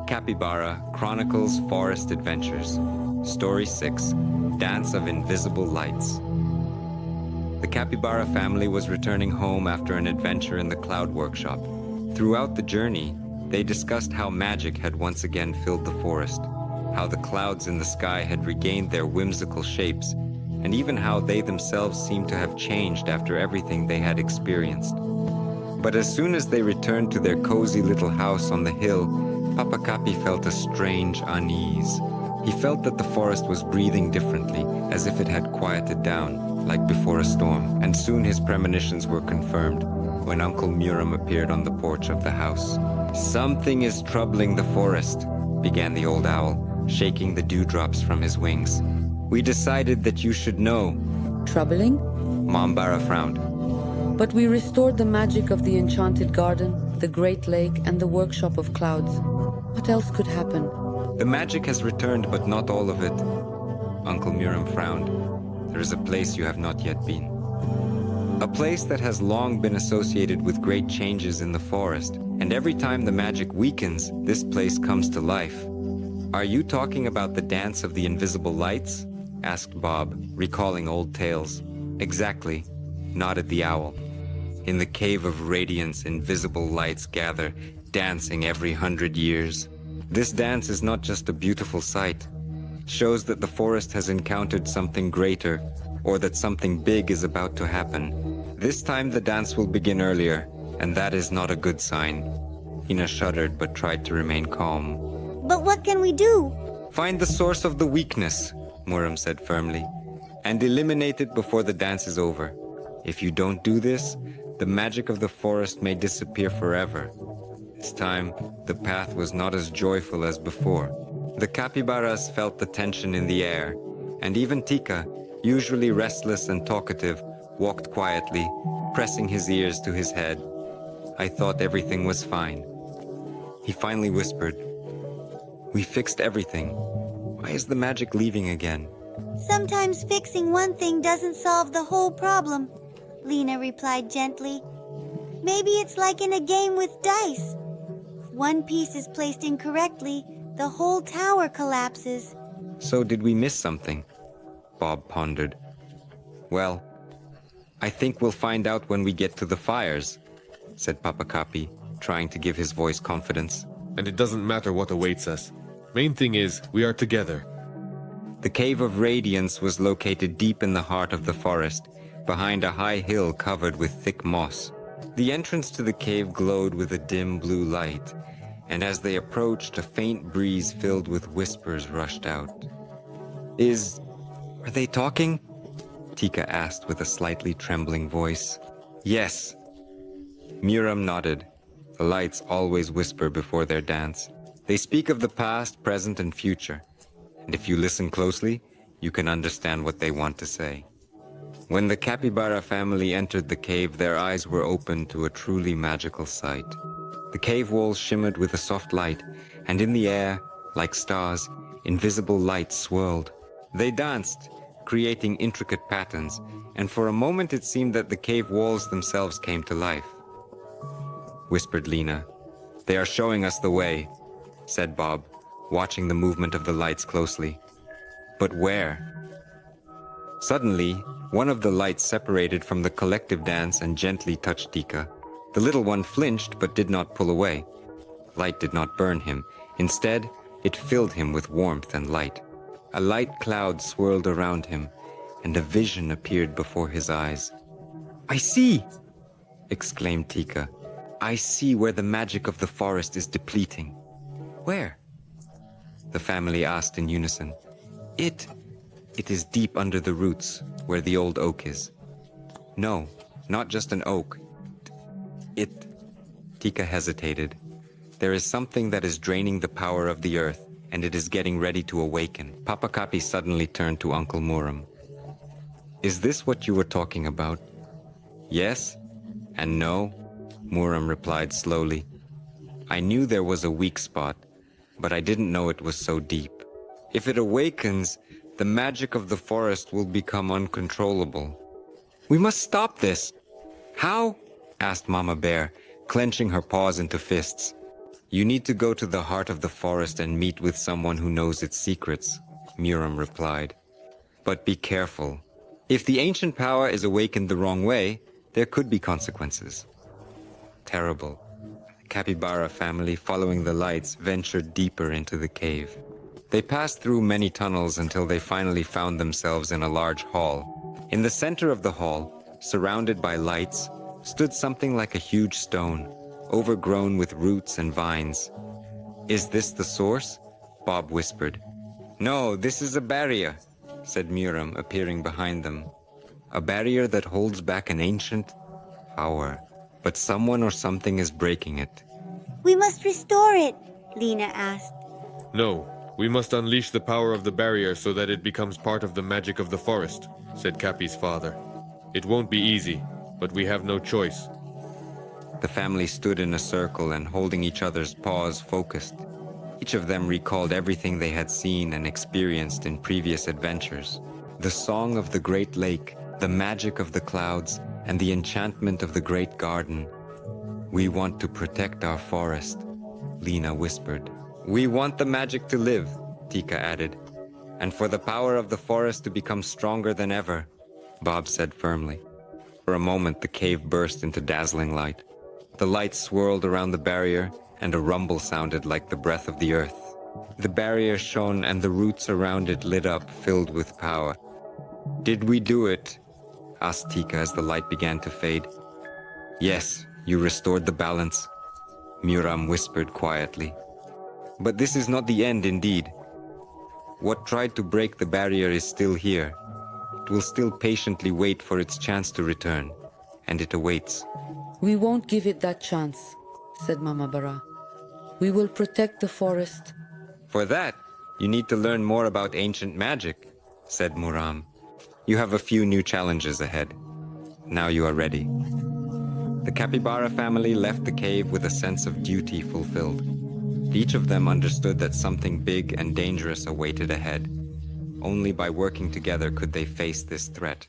Capybara, Chronicles, Forest Adventures. Story 6, Dance of Invisible Lights. The Capybara family was returning home after an adventure in the cloud workshop. Throughout the journey, they discussed how magic had once again filled the forest, how the clouds in the sky had regained their whimsical shapes, and even how they themselves seemed to have changed after everything they had experienced. But as soon as they returned to their cozy little house on the hill, Papa Capi felt a strange unease. He felt that the forest was breathing differently, as if it had quieted down, like before a storm, and soon his premonitions were confirmed when Uncle Muram appeared on the porch of the house. "Something is troubling the forest," began the old owl, shaking the dewdrops from his wings. "We decided that you should know." Troubling? Mom Barra frowned. But we restored the magic of the enchanted garden, the great lake, and the workshop of clouds. What else could happen? "The magic has returned, but not all of it." Uncle Muram frowned. "There is a place you have not yet been. A place that has long been associated with great changes in the forest, and every time the magic weakens, this place comes to life." "Are you talking about the dance of the invisible lights?" asked Bob, recalling old tales. "Exactly," nodded the owl. "In the cave of radiance, invisible lights gather, dancing every 100 years. This dance is not just a beautiful sight. It shows that the forest has encountered something greater, or that something big is about to happen. This time the dance will begin earlier, and that is not a good sign." Lina shuddered but tried to remain calm. But what can we do? "Find the source of the weakness," Muram said firmly, "and eliminate it before the dance is over. If you don't do this, the magic of the forest may disappear forever." This time, the path was not as joyful as before. The capybaras felt the tension in the air, and even Tika, usually restless and talkative, walked quietly, pressing his ears to his head. "I thought everything was fine." He finally whispered, "We fixed everything. Why is the magic leaving again?" Sometimes fixing one thing doesn't solve the whole problem, Lina replied gently. Maybe it's like in a game with dice. One piece is placed incorrectly, the whole tower collapses. "So did we miss something?" Bob pondered. "Well, I think we'll find out when we get to the fires," said Papa Capi, trying to give his voice confidence. "And it doesn't matter what awaits us. Main thing is, we are together." The Cave of Radiance was located deep in the heart of the forest, behind a high hill covered with thick moss. The entrance to the cave glowed with a dim blue light, and as they approached, a faint breeze filled with whispers rushed out. Are they talking?" Tika asked with a slightly trembling voice. "Yes." Muram nodded. The lights always whisper before their dance. They speak of the past, present, and future, and if you listen closely, you can understand what they want to say. When the Capybara family entered the cave, their eyes were opened to a truly magical sight. The cave walls shimmered with a soft light, and in the air, like stars, invisible lights swirled. They danced, creating intricate patterns, and for a moment it seemed that the cave walls themselves came to life. Whispered Lina. "They are showing us the way," said Bob, watching the movement of the lights closely. "But where?" Suddenly, one of the lights separated from the collective dance and gently touched Tika. The little one flinched but did not pull away. Light did not burn him. Instead, it filled him with warmth and light. A light cloud swirled around him, and a vision appeared before his eyes. "I see!" exclaimed Tika. "I see where the magic of the forest is depleting." "Where?" the family asked in unison. It is deep under the roots, where the old oak is." "No, not just an oak. Tika hesitated. "There is something that is draining the power of the earth, and it is getting ready to awaken." Papa Capi suddenly turned to Uncle Muram. "Is this what you were talking about?" "Yes and no," Muram replied slowly. "I knew there was a weak spot, but I didn't know it was so deep. If it awakens, the magic of the forest will become uncontrollable. We must stop this." "How?" asked Mama Bear, clenching her paws into fists. You need to go to the heart of the forest and meet with someone who knows its secrets, Miriam replied. But be careful. If the ancient power is awakened the wrong way, there could be consequences. Terrible. The Capybara family, following the lights, ventured deeper into the cave. They passed through many tunnels until they finally found themselves in a large hall. In the center of the hall, surrounded by lights, stood something like a huge stone, overgrown with roots and vines. Is this the source? Bob whispered. No, this is a barrier, said Miriam, appearing behind them. A barrier that holds back an ancient power. But someone or something is breaking it. We must restore it, Lina asked. No, we must unleash the power of the barrier so that it becomes part of the magic of the forest, said Capi's father. It won't be easy, but we have no choice. The family stood in a circle and holding each other's paws focused. Each of them recalled everything they had seen and experienced in previous adventures. The song of the great lake, the magic of the clouds, and the enchantment of the great garden. We want to protect our forest, Lina whispered. We want the magic to live, Tika added, and for the power of the forest to become stronger than ever, Bob said firmly. For a moment, the cave burst into dazzling light. The light swirled around the barrier, and a rumble sounded like the breath of the earth. The barrier shone, and the roots around it lit up, filled with power. Did we do it? Asked Tika as the light began to fade. Yes, you restored the balance, Miriam whispered quietly. But this is not the end indeed. What tried to break the barrier is still here. It will still patiently wait for its chance to return, and it awaits. We won't give it that chance, said Mama Barra. We will protect the forest. For that, you need to learn more about ancient magic, said Muram. You have a few new challenges ahead. Now you are ready. The Capybara family left the cave with a sense of duty fulfilled. Each of them understood that something big and dangerous awaited ahead. Only by working together could they face this threat.